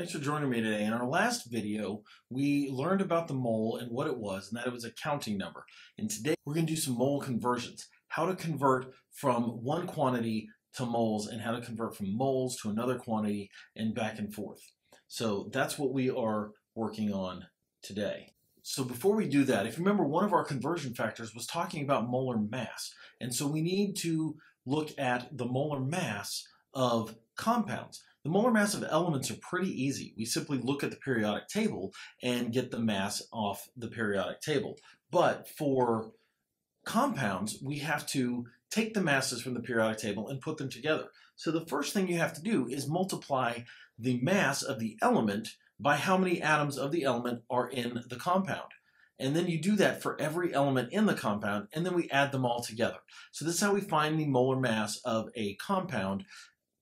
Thanks for joining me today. In our last video, we learned about the mole and what it was, and that it was a counting number. And today we're going to do some mole conversions, how to convert from one quantity to moles and how to convert from moles to another quantity and back and forth. So that's what we are working on today. So before we do that, if you remember, one of our conversion factors was talking about molar mass. And so we need to look at the molar mass of compounds. The molar mass of elements are pretty easy. We simply look at the periodic table and get the mass off the periodic table. But for compounds, we have to take the masses from the periodic table and put them together. So the first thing you have to do is multiply the mass of the element by how many atoms of the element are in the compound. And then you do that for every element in the compound, and then we add them all together. So this is how we find the molar mass of a compound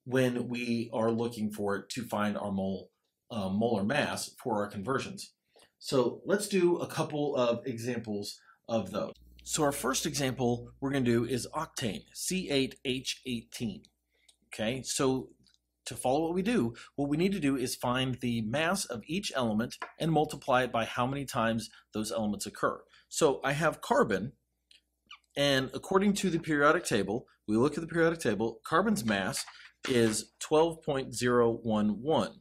when we are looking for it to find our molar mass for our conversions. So let's do a couple of examples of those. So our first example we're going to do is octane, C8H18. Okay, so to follow what we need to do is find the mass of each element and multiply it by how many times those elements occur. So I have carbon, and according to the periodic table, we look at the periodic table, carbon's mass is 12.011.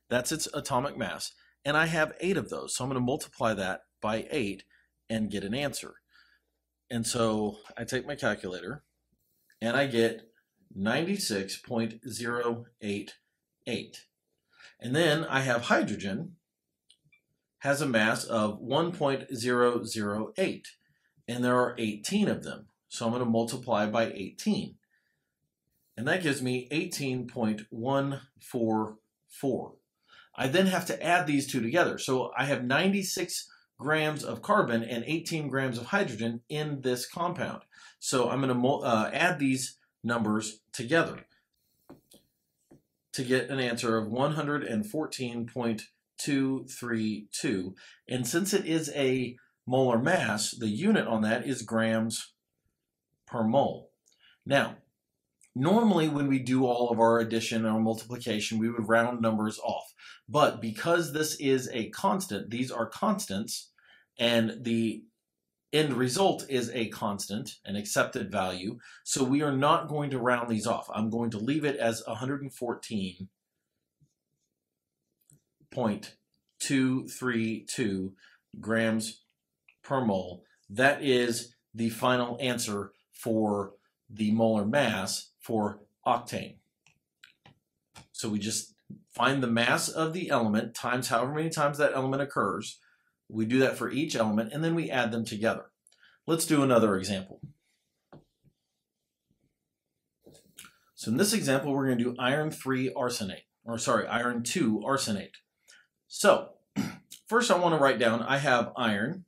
That's its atomic mass, and I have 8 of those, so I'm going to multiply that by 8 and get an answer. And so I take my calculator and I get 96.088. And then I have hydrogen has a mass of 1.008, and there are 18 of them, so I'm going to multiply by 18. And that gives me 18.144. I then have to add these two together. So I have 96 grams of carbon and 18 grams of hydrogen in this compound. So I'm going to add these numbers together to get an answer of 114.232. And since it is a molar mass, the unit on that is grams per mole. Now, normally when we do all of our addition or multiplication, we would round numbers off. But because this is a constant, these are constants, and the end result is a constant, an accepted value, so we are not going to round these off. I'm going to leave it as 114.232 grams per mole. That is the final answer for the molar mass for octane. So we just find the mass of the element times however many times that element occurs. We do that for each element, and then we add them together. Let's do another example. So in this example, we're going to do iron 2 arsenate. So first I want to write down, I have iron,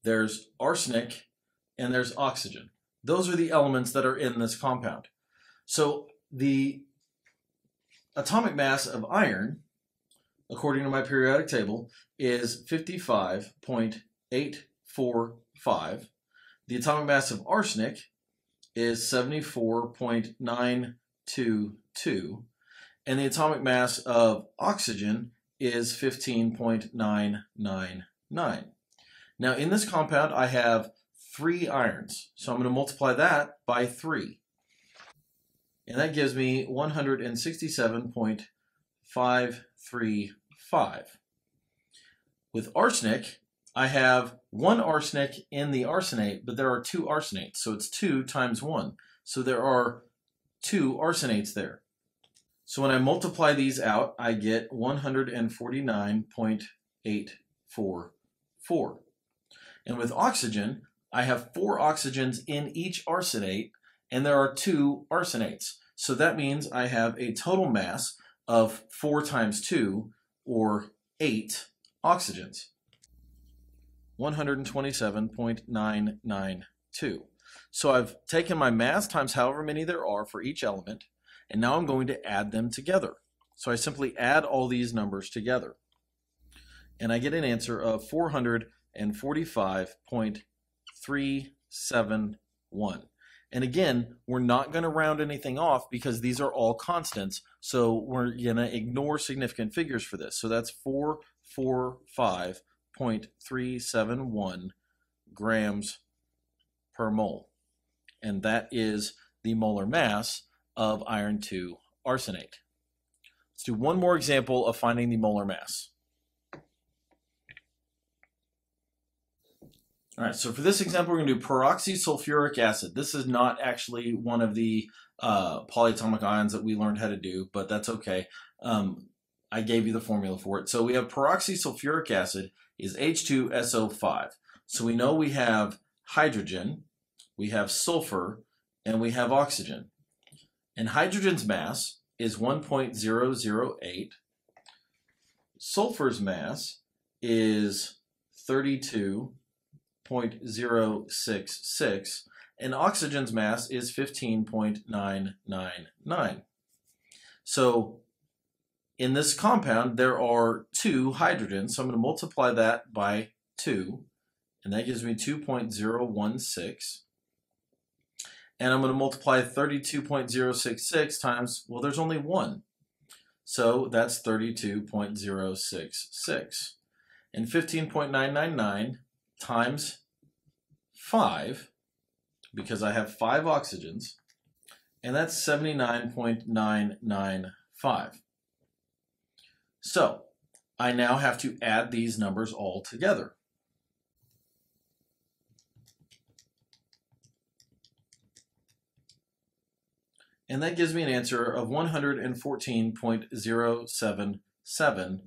there's arsenic, and there's oxygen. Those are the elements that are in this compound. So the atomic mass of iron, according to my periodic table, is 55.845. The atomic mass of arsenic is 74.922. And the atomic mass of oxygen is 15.999. Now in this compound I have 3 irons, so I'm going to multiply that by 3. And that gives me 167.535. With arsenic, I have 1 arsenic in the arsenate, but there are 2 arsenates, so it's 2 times 1. So there are 2 arsenates there. So when I multiply these out, I get 149.844. And with oxygen, I have 4 oxygens in each arsenate, and there are 2 arsenates. So that means I have a total mass of 4 times 2, or 8 oxygens. 127.992. So I've taken my mass times however many there are for each element, and now I'm going to add them together. So I simply add all these numbers together, and I get an answer of 445.371. And again, we're not going to round anything off because these are all constants. So we're going to ignore significant figures for this. So that's 445.371 grams per mole. And that is the molar mass of iron 2 arsenate. Let's do one more example of finding the molar mass. All right, so for this example, we're going to do peroxysulfuric acid. This is not actually one of the polyatomic ions that we learned how to do, but that's okay. I gave you the formula for it. So we have peroxysulfuric acid is H2SO5. So we know we have hydrogen, we have sulfur, and we have oxygen. And hydrogen's mass is 1.008. Sulfur's mass is 32.066, and oxygen's mass is 15.999. So in this compound, there are 2 hydrogens, so I'm going to multiply that by 2, and that gives me 2.016. And I'm going to multiply 32.066 times, well, there's only 1. So that's 32.066. And 15.999 times 5, because I have 5 oxygens, and that's 79.995. So I now have to add these numbers all together. And that gives me an answer of 114.077.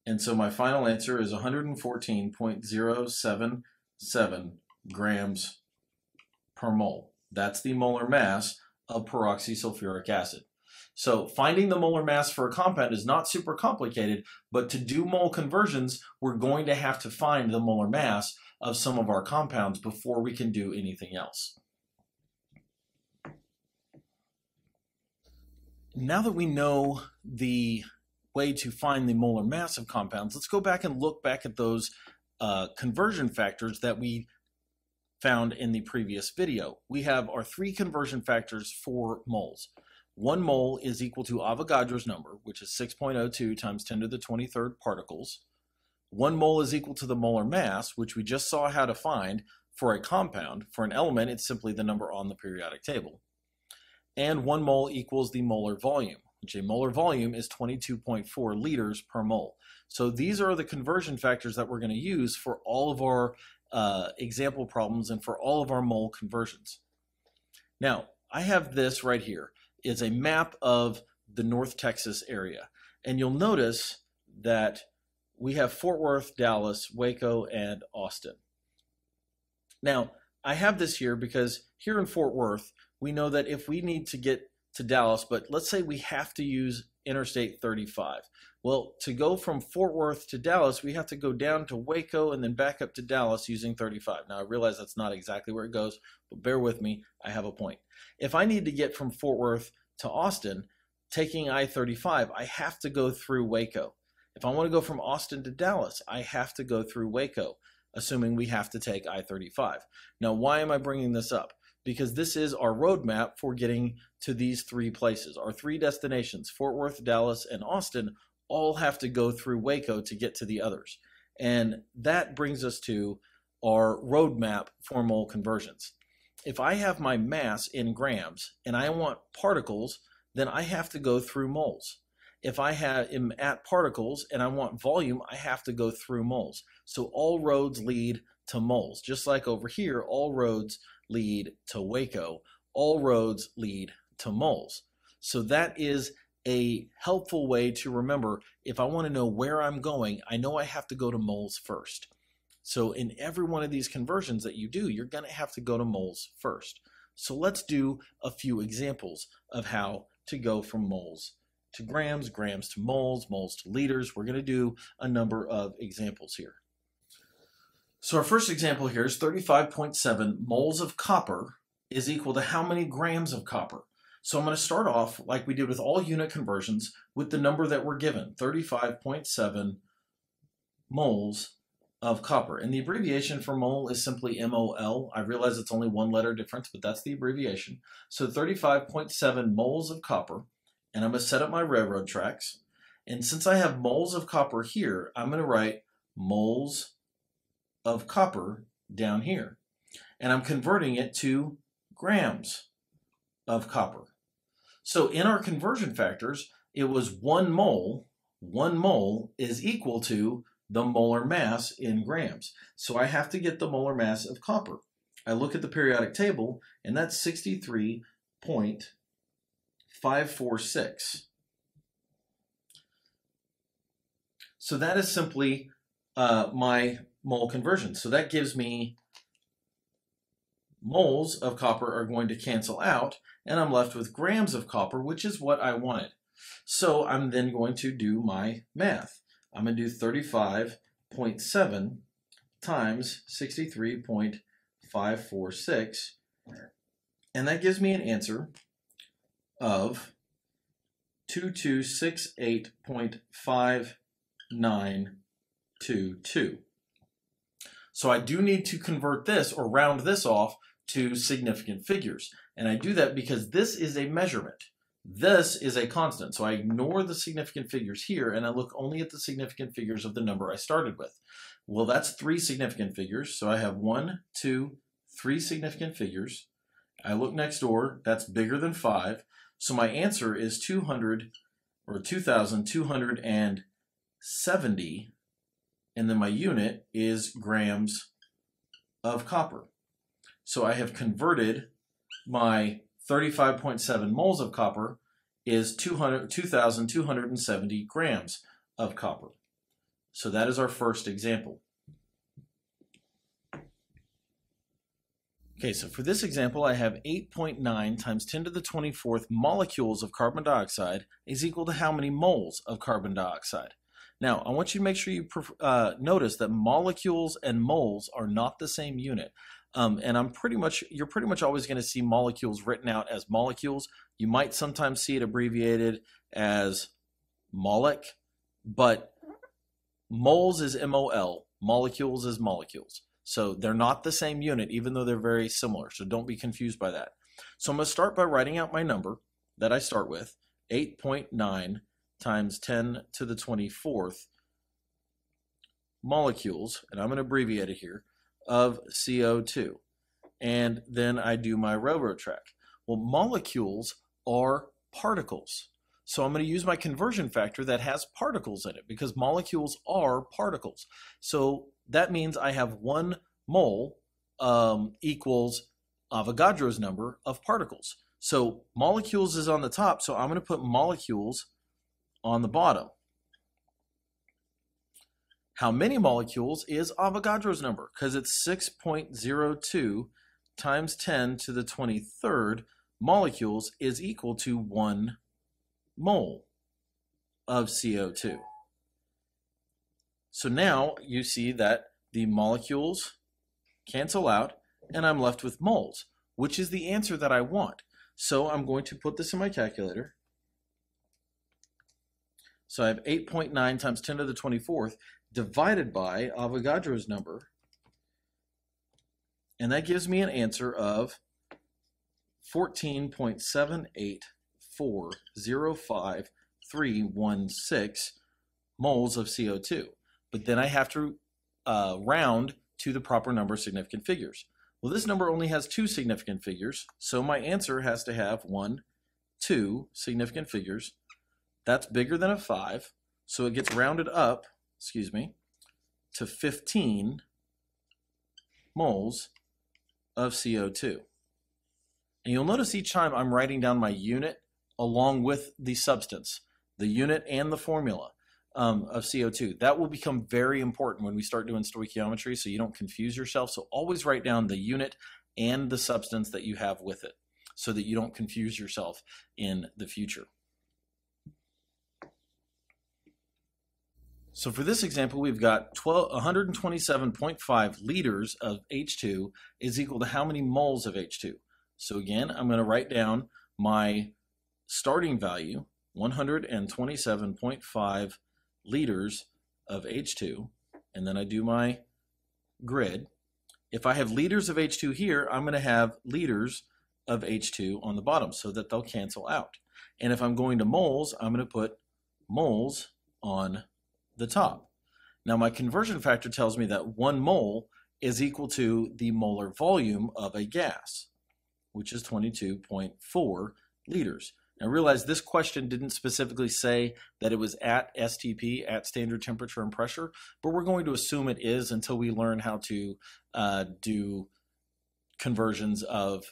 And so my final answer is 114.077 grams per mole. That's the molar mass of peroxysulfuric acid. So finding the molar mass for a compound is not super complicated, but to do mole conversions, we're going to have to find the molar mass of some of our compounds before we can do anything else. Now that we know the way to find the molar mass of compounds, let's go back and look back at those conversion factors that we found in the previous video. We have our 3 conversion factors for moles. 1 mole is equal to Avogadro's number, which is 6.02 times 10 to the 23rd particles. 1 mole is equal to the molar mass, which we just saw how to find for a compound. For an element, it's simply the number on the periodic table. And 1 mole equals the molar volume, which a molar volume is 22.4 liters per mole. So these are the conversion factors that we're going to use for all of our example problems and for all of our mole conversions. Now, I have this right here. It's a map of the North Texas area. And you'll notice that we have Fort Worth, Dallas, Waco, and Austin. Now, I have this here because here in Fort Worth, we know that if we need to get to Dallas, but let's say we have to use Interstate 35. Well, to go from Fort Worth to Dallas, we have to go down to Waco and then back up to Dallas using 35. Now, I realize that's not exactly where it goes, but bear with me, I have a point. If I need to get from Fort Worth to Austin, taking I-35, I have to go through Waco. If I want to go from Austin to Dallas, I have to go through Waco, assuming we have to take I-35. Now, why am I bringing this up? Because this is our roadmap for getting to these 3 places. Our 3 destinations, Fort Worth, Dallas, and Austin, all have to go through Waco to get to the others. And that brings us to our roadmap for mole conversions. If I have my mass in grams and I want particles, then I have to go through moles. If I am at particles and I want volume, I have to go through moles. So all roads lead to moles. Just like over here, all roads lead to Waco. All roads lead to moles. So that is a helpful way to remember, if I want to know where I'm going, I know I have to go to moles first. So in every one of these conversions that you do, you're going to have to go to moles first. So let's do a few examples of how to go from moles to grams, grams to moles, moles to liters. We're going to do a number of examples here. So our first example here is 35.7 moles of copper is equal to how many grams of copper? So I'm going to start off, like we did with all unit conversions, with the number that we're given, 35.7 moles of copper. And the abbreviation for mole is simply MOL. I realize it's only one letter difference, but that's the abbreviation. So 35.7 moles of copper. And I'm going to set up my railroad tracks. And since I have moles of copper here, I'm going to write moles of copper down here. And I'm converting it to grams of copper. So in our conversion factors, it was 1 mole. 1 mole is equal to the molar mass in grams. So I have to get the molar mass of copper. I look at the periodic table, and that's 63.546. So that is simply my mole conversion. So that gives me moles of copper are going to cancel out, and I'm left with grams of copper, which is what I wanted. So I'm then going to do my math. I'm going to do 35.7 times 63.546, and that gives me an answer of 2268.5922. So I do need to convert this or round this off to significant figures. And I do that because this is a measurement. This is a constant. So I ignore the significant figures here and I look only at the significant figures of the number I started with. Well, that's 3 significant figures. So I have 1, 2, 3 significant figures. I look next door, that's bigger than 5. So my answer is 2,270, and then my unit is grams of copper. So I have converted my 35.7 moles of copper is 2,270 grams of copper. So that is our first example. Okay, so for this example, I have 8.9 times 10 to the 24th molecules of carbon dioxide is equal to how many moles of carbon dioxide? Now, I want you to make sure you notice that molecules and moles are not the same unit. And you're pretty much always going to see molecules written out as molecules. You might sometimes see it abbreviated as molic, but moles is MOL, molecules is molecules. So they're not the same unit, even though they're very similar. So don't be confused by that. So I'm going to start by writing out my number that I start with, 8.9 times 10 to the 24th molecules, and I'm going to abbreviate it here, of CO2. And then I do my railroad track. Well, molecules are particles. So I'm going to use my conversion factor that has particles in it because molecules are particles. So that means I have 1 mole equals Avogadro's number of particles. So molecules is on the top, so I'm going to put molecules on the bottom. How many molecules is Avogadro's number? Because it's 6.02 times 10 to the 23rd molecules is equal to 1 mole of CO2. So now you see that the molecules cancel out and I'm left with moles, which is the answer that I want. So I'm going to put this in my calculator. So I have 8.9 times 10 to the 24th divided by Avogadro's number, and that gives me an answer of 14.78405,316 moles of CO2. But then I have to round to the proper number of significant figures. Well, this number only has 2 significant figures, so my answer has to have 1, 2 significant figures. That's bigger than a 5, so it gets rounded up, to 15 moles of CO2. And you'll notice each time I'm writing down my unit along with the substance, the unit and the formula of CO2. That will become very important when we start doing stoichiometry so you don't confuse yourself. So always write down the unit and the substance that you have with it so that you don't confuse yourself in the future. So for this example, we've got 127.5 liters of H2 is equal to how many moles of H2? So again, I'm going to write down my starting value, 127.5 liters of H2, and then I do my grid, if I have liters of H2 here, I'm going to have liters of H2 on the bottom so that they'll cancel out. And if I'm going to moles, I'm going to put moles on the top. Now my conversion factor tells me that 1 mole is equal to the molar volume of a gas, which is 22.4 liters. Now realize this question didn't specifically say that it was at STP, at standard temperature and pressure, but we're going to assume it is until we learn how to do conversions of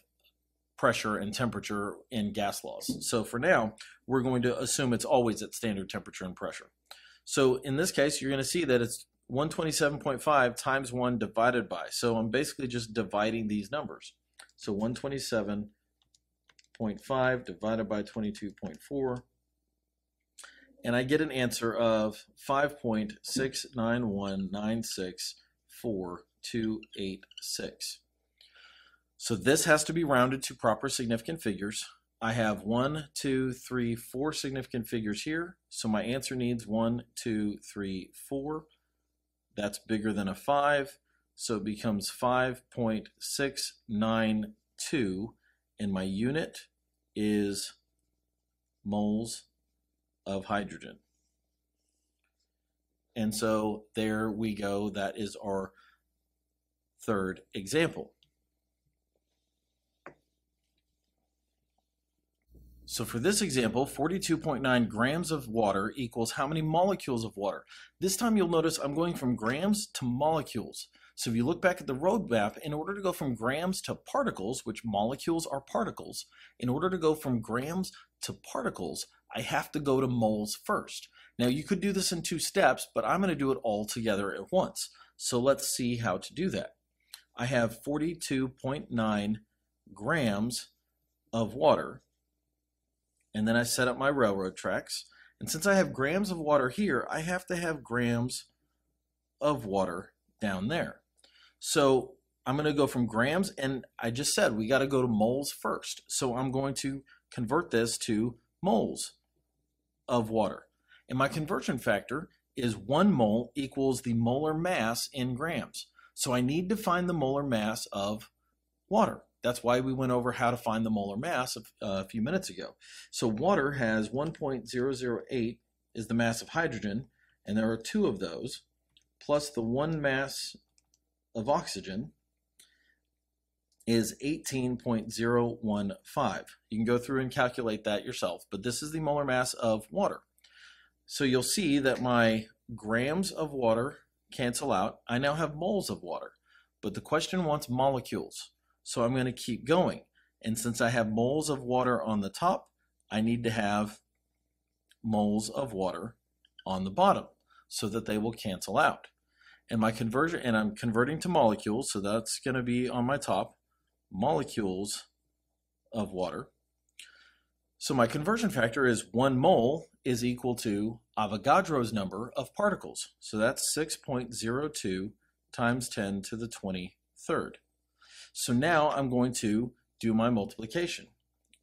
pressure and temperature in gas laws. So for now, we're going to assume it's always at standard temperature and pressure. So in this case, you're going to see that it's 127.5 times 1 divided by. So I'm basically just dividing these numbers. So 127.5 divided by 22.4. And I get an answer of 5.691964286. So this has to be rounded to proper significant figures. I have 1, 2, 3, 4 significant figures here. So my answer needs 1, 2, 3, 4. That's bigger than a 5. So it becomes 5.692. And my unit is moles of hydrogen. And so there we go. That is our third example. So for this example, 42.9 grams of water equals how many molecules of water? This time you'll notice I'm going from grams to molecules. So if you look back at the roadmap, in order to go from grams to particles, which molecules are particles, in order to go from grams to particles, I have to go to moles first. Now you could do this in 2 steps, but I'm going to do it all together at once. So let's see how to do that. I have 42.9 grams of water. And then I set up my railroad tracks. And since I have grams of water here, I have to have grams of water down there. So I'm going to go from grams, and I just said we got to go to moles first. So I'm going to convert this to moles of water. And my conversion factor is 1 mole equals the molar mass in grams. So I need to find the molar mass of water. That's why we went over how to find the molar mass a few minutes ago. So water has 1.008 is the mass of hydrogen, and there are 2 of those, plus the 1 mass of oxygen is 18.015. You can go through and calculate that yourself, but this is the molar mass of water. So you'll see that my grams of water cancel out. I now have moles of water, but the question wants molecules. So I'm going to keep going. And since I have moles of water on the top, I need to have moles of water on the bottom so that they will cancel out. And my conversion, and I'm converting to molecules, so that's going to be on my top, molecules of water. So my conversion factor is 1 mole is equal to Avogadro's number of particles. So that's 6.02 times 10 to the 23rd. So now I'm going to do my multiplication.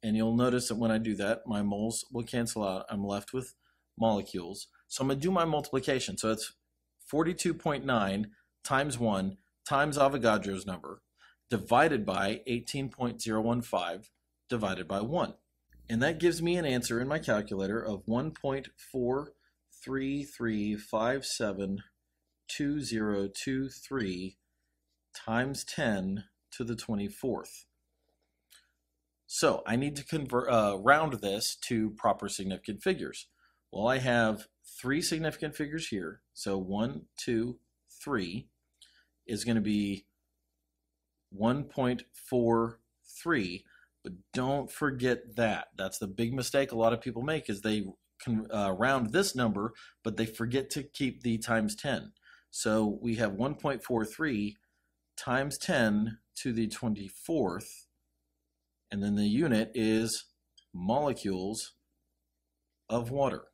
And you'll notice that when I do that, my moles will cancel out. I'm left with molecules. So I'm going to do my multiplication. So it's 42.9 times 1 times Avogadro's number divided by 18.015 divided by 1. And that gives me an answer in my calculator of 1.4335720023 times 10 to the 24th. So I need to round this to proper significant figures. Well, I have 3 significant figures here. So 1, 2, 3 is going to be 1.43. But don't forget that. That's the big mistake a lot of people make, is they can round this number, but they forget to keep the times 10. So we have 1.43 times 10 to the 24th, and then the unit is molecules of water.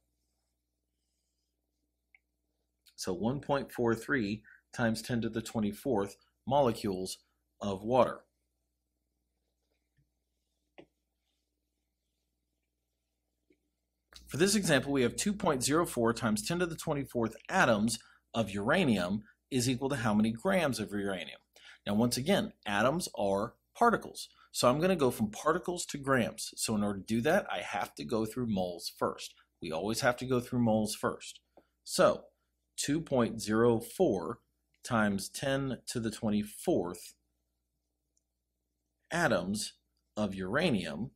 So 1.43 times 10 to the 24th molecules of water. For this example, we have 2.04 times 10 to the 24th atoms of uranium is equal to how many grams of uranium. Now, once again, atoms are particles. So I'm going to go from particles to grams. So in order to do that, I have to go through moles first. We always have to go through moles first. So 2.04 times 10 to the 24th atoms of uranium.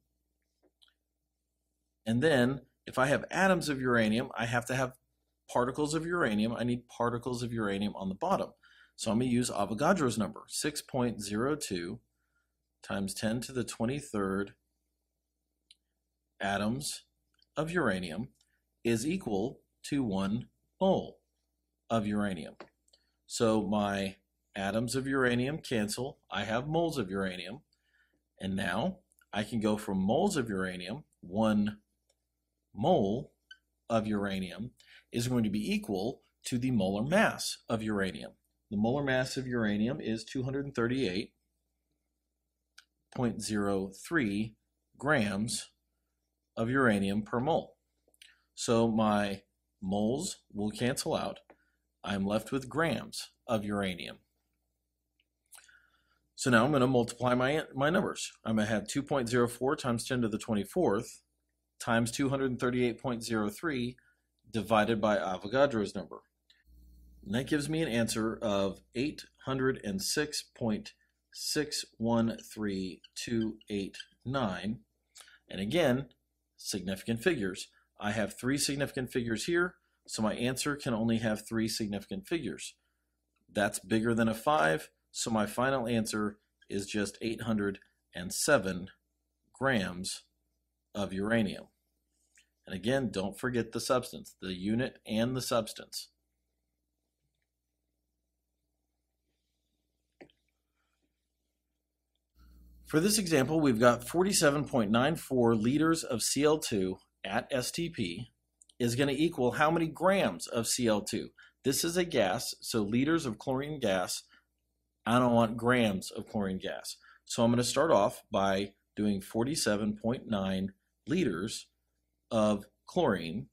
And then if I have atoms of uranium, I have to have particles of uranium. I need particles of uranium on the bottom. So I'm going to use Avogadro's number, 6.02 times 10 to the 23rd atoms of uranium is equal to 1 mole of uranium. So my atoms of uranium cancel. I have moles of uranium. And now I can go from moles of uranium, 1 mole of uranium is going to be equal to the molar mass of uranium. The molar mass of uranium is 238.03 grams of uranium per mole. So my moles will cancel out. I'm left with grams of uranium. So now I'm going to multiply my numbers. I'm going to have 2.04 times 10 to the 24th times 238.03 divided by Avogadro's number. And that gives me an answer of 806.613289. And again, significant figures. I have 3 significant figures here, so my answer can only have 3 significant figures. That's bigger than a 5, so my final answer is just 807 grams of uranium. And again, don't forget the substance, the unit and the substance. For this example, we've got 47.94 liters of Cl2 at STP is going to equal how many grams of Cl2? This is a gas, so liters of chlorine gas. I don't want grams of chlorine gas. So I'm going to start off by doing 47.9 liters of chlorine.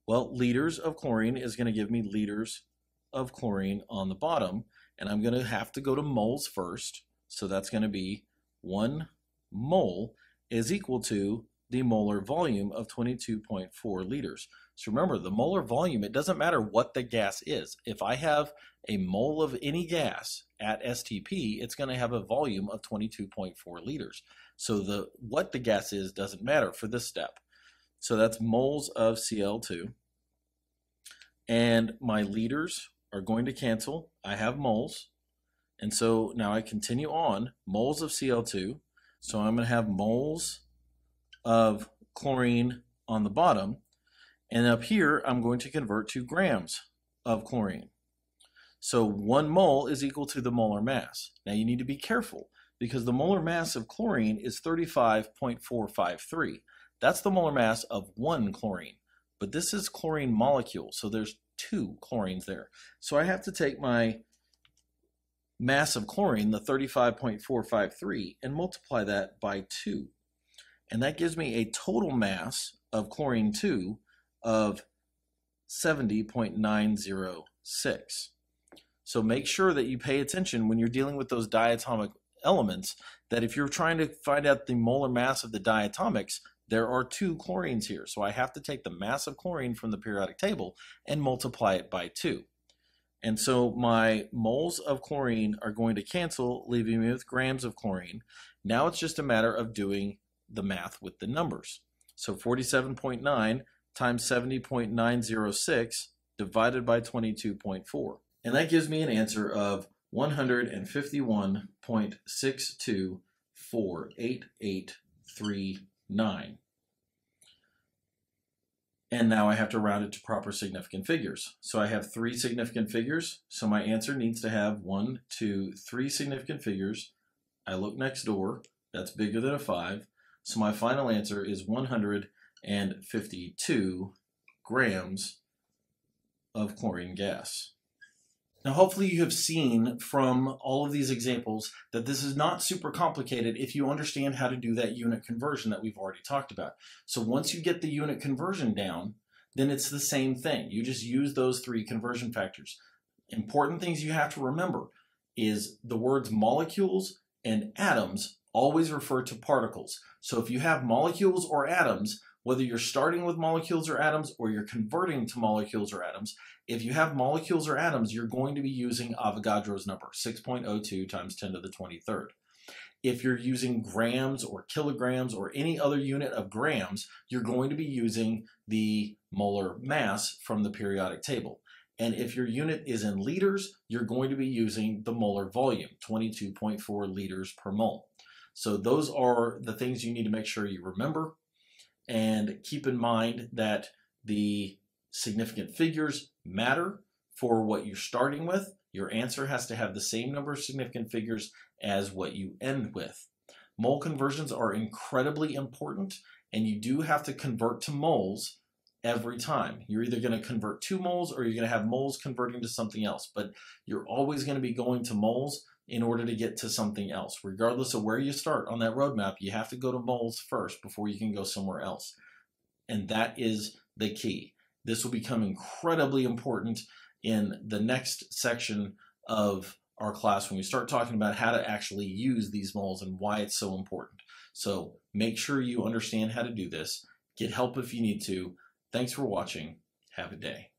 Well, liters of chlorine is going to give me liters of chlorine on the bottom, and I'm going to have to go to moles first. So that's going to be 1 mole is equal to the molar volume of 22.4 liters. So remember, the molar volume, it doesn't matter what the gas is. If I have a mole of any gas at STP, it's going to have a volume of 22.4 liters. So what the gas is doesn't matter for this step. So that's moles of Cl2. And my liters are going to cancel. I have moles. And so now I continue on, moles of Cl2. So I'm going to have moles of chlorine on the bottom. And up here, I'm going to convert to grams of chlorine. So 1 mole is equal to the molar mass. Now you need to be careful because the molar mass of chlorine is 35.453. That's the molar mass of 1 chlorine. But this is chlorine molecule, so there's 2 chlorines there. So I have to take my mass of chlorine, the 35.453, and multiply that by 2. And that gives me a total mass of chlorine 2 of 70.906. So make sure that you pay attention when you're dealing with those diatomic elements, that if you're trying to find out the molar mass of the diatomics, there are 2 chlorines here. So I have to take the mass of chlorine from the periodic table and multiply it by 2. And so my moles of chlorine are going to cancel, leaving me with grams of chlorine. Now it's just a matter of doing the math with the numbers. So 47.9 times 70.906 divided by 22.4. And that gives me an answer of 151.6248839. And now I have to round it to proper significant figures. So I have 3 significant figures. So my answer needs to have 1, 2, 3 significant figures. I look next door. That's bigger than a 5. So my final answer is 152 grams of chlorine gas. Now, hopefully you have seen from all of these examples that this is not super complicated if you understand how to do that unit conversion that we've already talked about. So once you get the unit conversion down, then it's the same thing. You just use those 3 conversion factors. Important things you have to remember is the words molecules and atoms always refer to particles. So if you have molecules or atoms, whether you're starting with molecules or atoms or you're converting to molecules or atoms, if you have molecules or atoms, you're going to be using Avogadro's number, 6.02 times 10 to the 23rd. If you're using grams or kilograms or any other unit of grams, you're going to be using the molar mass from the periodic table. And if your unit is in liters, you're going to be using the molar volume, 22.4 liters per mole. So those are the things you need to make sure you remember. And keep in mind that the significant figures matter for what you're starting with. Your answer has to have the same number of significant figures as what you end with. Mole conversions are incredibly important, and you do have to convert to moles every time. You're either going to convert to moles or you're going to have moles converting to something else, but you're always going to be going to moles in order to get to something else. Regardless of where you start on that roadmap, you have to go to moles first before you can go somewhere else. And that is the key. This will become incredibly important in the next section of our class when we start talking about how to actually use these moles and why it's so important. So make sure you understand how to do this. Get help if you need to. Thanks for watching. Have a day.